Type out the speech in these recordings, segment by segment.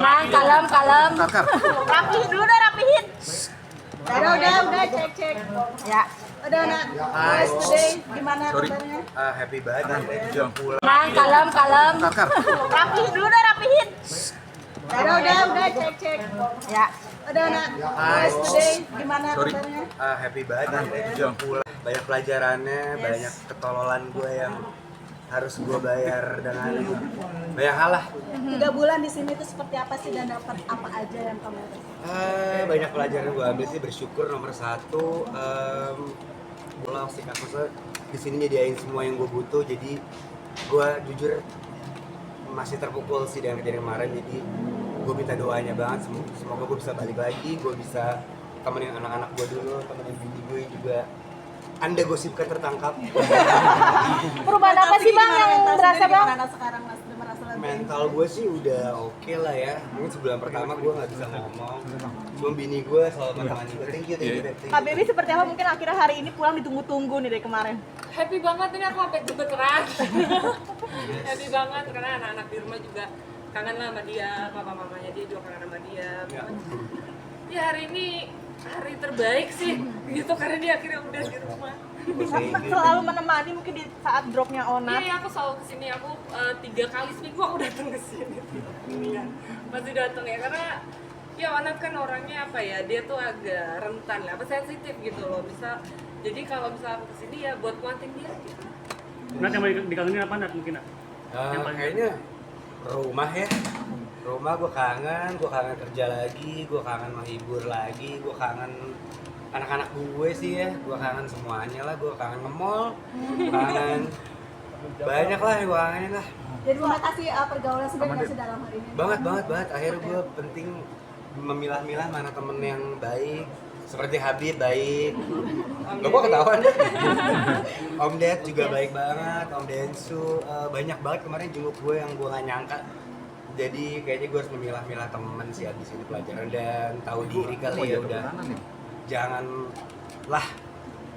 Kalem. Rapihin dulu dah, rapihin. Udah, cek. Ya. Udah, nak. Guys, today gimana kabarnya? Happy banget, jam pulang. Kalem. Rapihin dulu dah, rapihin. Udah, cek. Ya. Udah, nak. Guys, today gimana kabarnya? Happy banget, jam pulang. Banyak pelajarannya, banyak ketololan gue yang harus gue bayar dengan banyak hal lah. 3 bulan di sini tuh seperti apa sih dan dapat apa aja yang kamu rasain? Banyak pelajaran gue ambil sih, bersyukur nomor 1. Pulang sih maksudnya di sini nyediain semua yang gue butuh, jadi gue jujur masih terpukul sih dengan kejadian kemarin. Jadi gue minta doanya banget, semoga gue bisa balik lagi, gue bisa temenin anak-anak gue dulu, temenin bini gue juga. Anda gosipkan tertangkap. Perubahan apa sih Bang yang berasa Bang? Sekarang Mas udah merasa lebih Mental gue sih udah oke lah ya. Mungkin sebulan pertama gue nggak bisa ngomong. Cuma bini gue selalu menemani gue. Thank you. Kak Baby seperti apa mungkin akhirnya hari ini pulang ditunggu-tunggu nih dari kemarin? Happy banget ini aku sampai gemeteran. Happy banget karena anak-anak di rumah juga kangen lah sama dia, papa-mamanya dia juga kangen sama dia. Ya hari ini hari terbaik sih gitu karena dia akhirnya udah di rumah. Selalu menemani mungkin di saat dropnya Onat. Iya, aku selalu kesini. Aku 3 kali seminggu aku datang ke sini. Iya, masih datang ya karena ya Onat kan orangnya apa ya, dia tuh agak rentan lah, apa sensitif gitu loh. Jadi kalau bisa aku kesini ya buat kuatin dia. Gitu. Nat yang paling dikangenin apa Nat mungkin Nat? Kayaknya rumah ya. Rumah gue kangen kerja lagi, gue kangen menghibur lagi, gue kangen anak-anak gue sih ya, gue kangen semuanya lah, gue kangen nge-mall, kangen banyak lah yang gue kangenin lah. Jadi terima kasih pergaulan sebenarnya dalam hari ini. Banget. Akhirnya gue penting memilah-milah mana temen yang baik, seperti Habib baik. Lo kok ketahuan deh. Om Ded juga baik banget, Om Densu banyak banget kemarin jenguk gue yang gue gak nyangka. Jadi kayaknya gue harus memilah-milah temen sih abis ini pelajaran dan tahu diri kali ya udah. Janganlah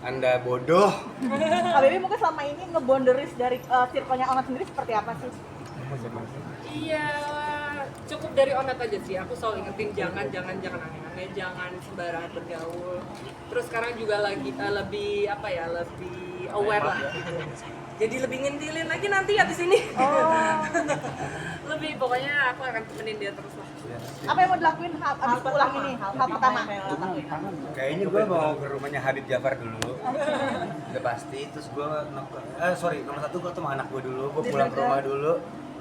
Anda bodoh. Kak Baby mungkin selama ini nge-boundaries dari circle-nya Onat sendiri seperti apa sih? Iya, cukup dari Onat aja sih. Aku selalu ingetin jangan aneh-aneh, jangan sembarangan bergaul. Terus sekarang juga lagi lebih aware lah. Jadi lebih ngentilin lagi nanti abis ini. Lebih pokoknya aku akan temenin dia terus lah. Apa yang mau dilakuin abis pulang ini? Hal pertama. Kayaknya gue mau ke rumahnya Habib Jafar dulu. Udah pasti. Terus gue nomor 1 gue tuh sama anak gue dulu. Gue pulang ke rumah dulu.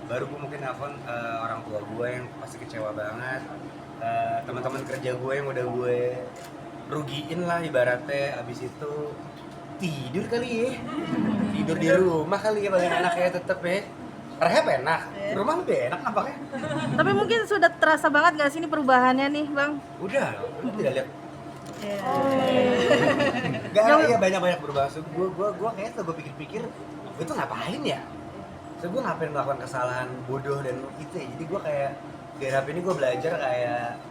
Baru gue mungkin nelfon orang tua gue yang pasti kecewa banget. Teman-teman kerja gue yang udah gue rugiin lah ibaratnya. Abis itu tidur kali ya. Tidur di rumah kali ya paling enak ya tetep ya. Rehab enak, rumah lebih enak nampaknya. Tapi mungkin sudah terasa banget gak sih ini perubahannya nih Bang? Udah, lu tidak lihat. Gak, iya banyak perubahan. Gue kayaknya tuh gue pikir-pikir, gue tuh ngapain ya? Gue ngapain melakukan kesalahan bodoh dan itu ya. Jadi gue kayak di rehab ini gue belajar kayak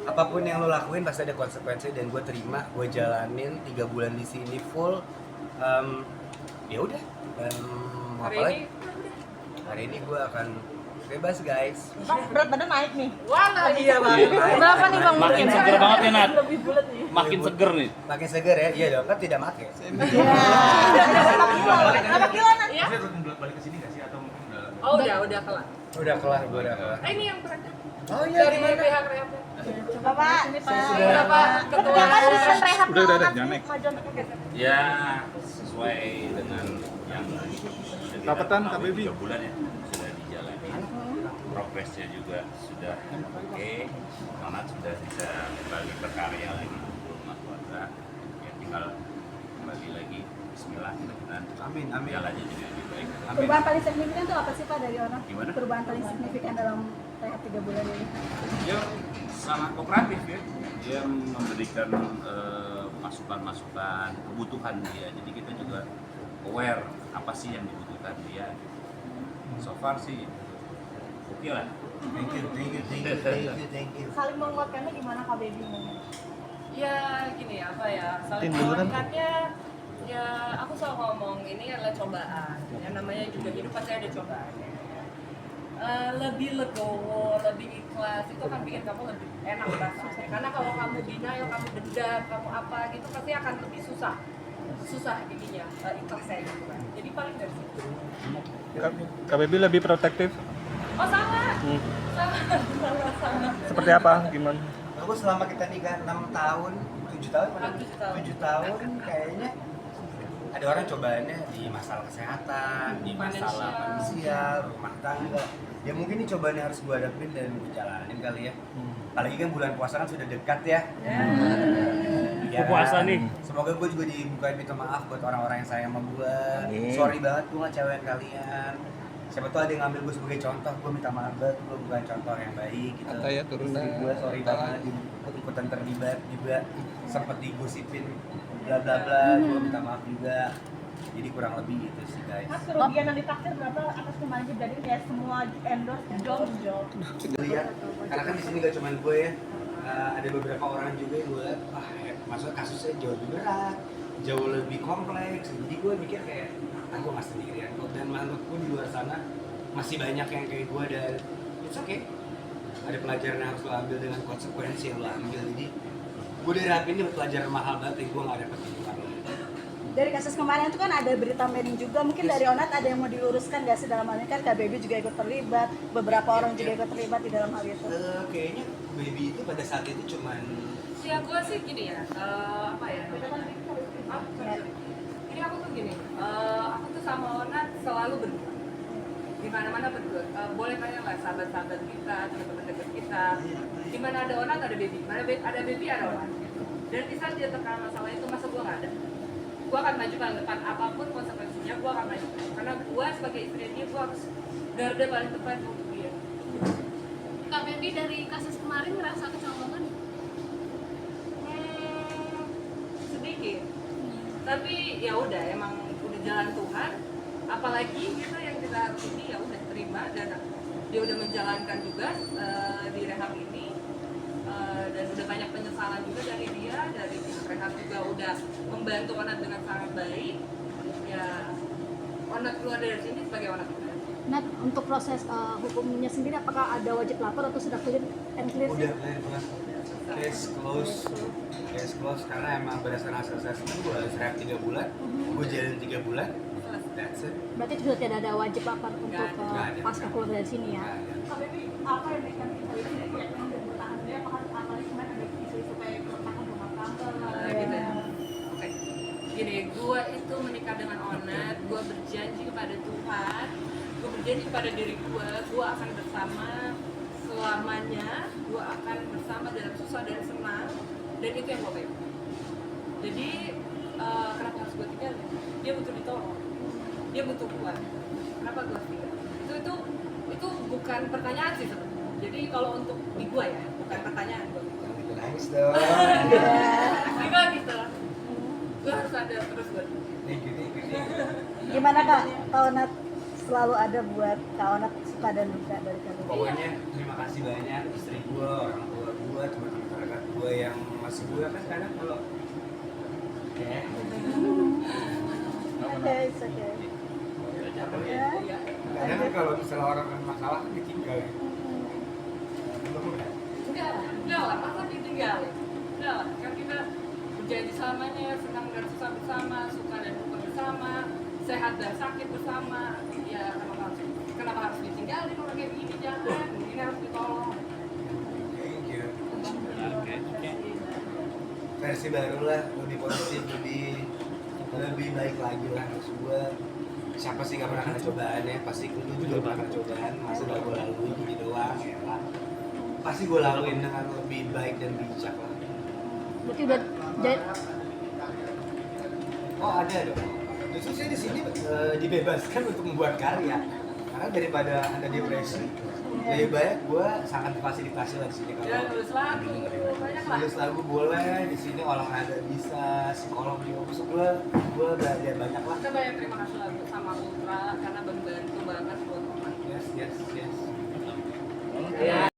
apapun yang lo lakuin pasti ada konsekuensi dan gue terima, gue jalanin 3 bulan di sini full. Ya udah. Mau apa lagi? Hari ini gue akan bebas guys. Bang, berat badan naik nih. Wah, Iya Bang. Berapa nih Bang? Makin seger banget ya Nat. Lebih bulat nih. Makin seger nih. Makin seger ya? Iya dong, kan tidak make. Berapa kilo Nat? Ya? Saya rutin balik ke sini nggak sih atau mungkin udah? Oh udah kelar. Udah kelar, gue udah kelar. Ini yang berangkat. Oh iya, Dari gimana? pihak rehab. Coba Pak. Sini Pak. Udah Pak, ketua. Apa tulisan rehab Udah, Onat jangan ini? naik. Majuan untuk Ya sesuai dengan yang Kapetan, Kak Baby. 3 bulan ya sudah dijalani. Progresnya juga sudah oke. Onat sudah bisa kembali berkarya lagi di rumah keluarga. Ya tinggal kembali lagi. Bismillah, mudah-mudahan Amin. jalannya jadi lebih baik. Perubahan paling signifikan itu apa sih Pak dari Onat? Gimana? Perubahan paling signifikan dalam rehab 3 bulan ini? Dia sangat kooperatif ya. Dia memberikan masukan-masukan kebutuhan dia. Jadi kita juga aware apa sih yang dibutuhkan dia. So far sih oke lah. Thank you. Saling menguatkannya gimana Kak Baby? Ya gini apa ya, saling menguatkannya ya aku selalu ngomong ini adalah cobaan. Yang namanya juga hidup pasti ada cobaan. lebih legowo, lebih ikhlas, itu akan bikin kamu lebih enak rasanya. Karena kalau kamu denial, kamu dendam, kamu apa gitu pasti akan lebih susah ininya, ikhlasnya gitu kan. Jadi paling dari situ. Kak Baby lebih protektif. Oh sama, sama. Seperti apa? Gimana? Aku selama kita nikah 6 tahun, 7 tahun, mana? 7 tahun. 7 tahun kayaknya ada orang cobaannya di masalah kesehatan, di masalah finansial, rumah tangga. Ya mungkin ini cobaannya harus gue hadapin dan gue jalanin kali ya. Apalagi kan bulan puasa kan sudah dekat ya. Ya Puasa kan? nih. Semoga gue juga dibukain pintu maaf buat orang-orang yang sayang sama gue. Sorry banget gue ngecewain kalian. Siapa tuh ada yang ngambil gue sebagai contoh, gue minta maaf banget, gue bukan contoh yang baik gitu. Ataya turunan. Istri gue sorry banget, ikutan terlibat juga, sempet digosipin bla bla bla, gue minta maaf juga. Jadi kurang lebih gitu sih guys. Mas, kerugian yang ditaksir berapa atas kemarin kejadian ya semua endorse jauh. Lihat, karena kan di sini gak cuma gue ya, ada beberapa orang juga yang gue lihat, maksudnya kasusnya jauh lebih berat, jauh lebih kompleks. Jadi gue mikir kayak, gue nggak sendirian kok. Dan menurutku di luar sana masih banyak yang kayak gue dan it's okay. Ada pelajaran yang harus lo ambil dengan konsekuensi yang lo ambil. Jadi gue udah rapin ini pelajaran mahal banget yang gue nggak dapet di luar. Dari kasus kemarin itu kan ada berita miring juga, mungkin dari Onat ada yang mau diluruskan nggak sih dalam hal ini kan Kak Baby juga ikut terlibat, beberapa orang juga ikut terlibat di dalam hal itu. Kayaknya Baby itu pada saat itu cuman Ya gue sih gini ya, apa ya? Ini aku tuh gini, aku tuh sama Onat selalu berdua. Di mana-mana berdua. Boleh tanya lah sahabat-sahabat kita, teman-teman dekat kita. Di mana ada Onat ada Baby, mana ada Baby ada Onat. Dan di saat dia terkena masalah itu masa gue nggak ada. Gue akan maju paling depan, apapun konsekuensinya gue akan maju. Karena gue sebagai istri dia, gue harus garda paling depan untuk dia. Kak Baby dari kasus kemarin ngerasa kecolongan? Sedikit. Tapi ya udah, emang udah jalan Tuhan. Apalagi gitu yang kita ini ya udah terima dan dia udah menjalankan juga di rehab ini. Dan udah banyak penyesalan juga dari dia, dari pihak rehab juga udah membantu Onat dengan sangat baik. Ya, Onat keluar dari sini sebagai Onat. Nat, untuk proses hukumnya sendiri apakah ada wajib lapor atau sudah clear and clear sih? udah clear banget. Case close karena emang berdasarkan hasil assessment gue harus rehab 3 bulan, gue jalan 3 bulan. That's it. Berarti sudah tidak ada wajib lapor untuk Nggak ada. pasca keluar dari sini ya? Kak Baby, apa yang bikin kita ini yang bertahan dia? Apalagi kemarin ada isu-isu kayak keretakan rumah tangga lah. Gitu ya. Oke. Gini, gue itu menikah dengan Onat, gue berjanji kepada Tuhan, gue berjanji kepada diri gue akan bersama selamanya, gue akan bersama dalam susah dan senang, dan itu yang gue pegang. Jadi kenapa harus gue tinggal? Dia butuh ditolong, dia butuh kuat. Kenapa gue tinggal? Itu bukan pertanyaan sih sebenarnya. Jadi kalau untuk di gue ya, bukan pertanyaan gue. Itu nangis dong. Gimana gitu? Gue harus ada terus buat. Thank you. Gimana Kak? Kak Onat selalu ada buat Kak Onat suka dan duka dari Kak Baby. Pokoknya terima kasih banyak istri gue, orang tua gue, teman-teman terdekat gue yang masih gue kan kadang kalau Oke, it's okay. Ya. kadang kan kalau misalnya orang kena masalah kan ditinggal. Enggak lah, masa ditinggalin? Enggak lah, kan kita berjanji selamanya, senang dan susah bersama, suka dan duka bersama, sehat dan sakit bersama. Ya kenapa harus ditinggalin orang kayak begini? Jangan, ini harus ditolong. Thank you. Oke. Versi baru lah, lebih positif, lebih baik lagi lah. Maksud gue, siapa sih gak pernah kena cobaan ya? Pasti gue juga pernah kena cobaan, masa gak gue lalui gini doang ya lah. Pasti gue laluin dengan lebih baik dan bijak lah. Berarti udah Oh ada dong. Justru saya di sini dibebaskan untuk membuat karya. Karena daripada anda depresi, lebih baik gue sangat fasilitasi lah di sini kalau Ya nulis lagu, banyak lah. nulis lagu boleh di sini, olahraga bisa, psikolog juga. Maksud gue belajar banyak lah. Kita banyak terima kasih lagu sama Ultra karena membantu banget buat orang. Yes. Ya.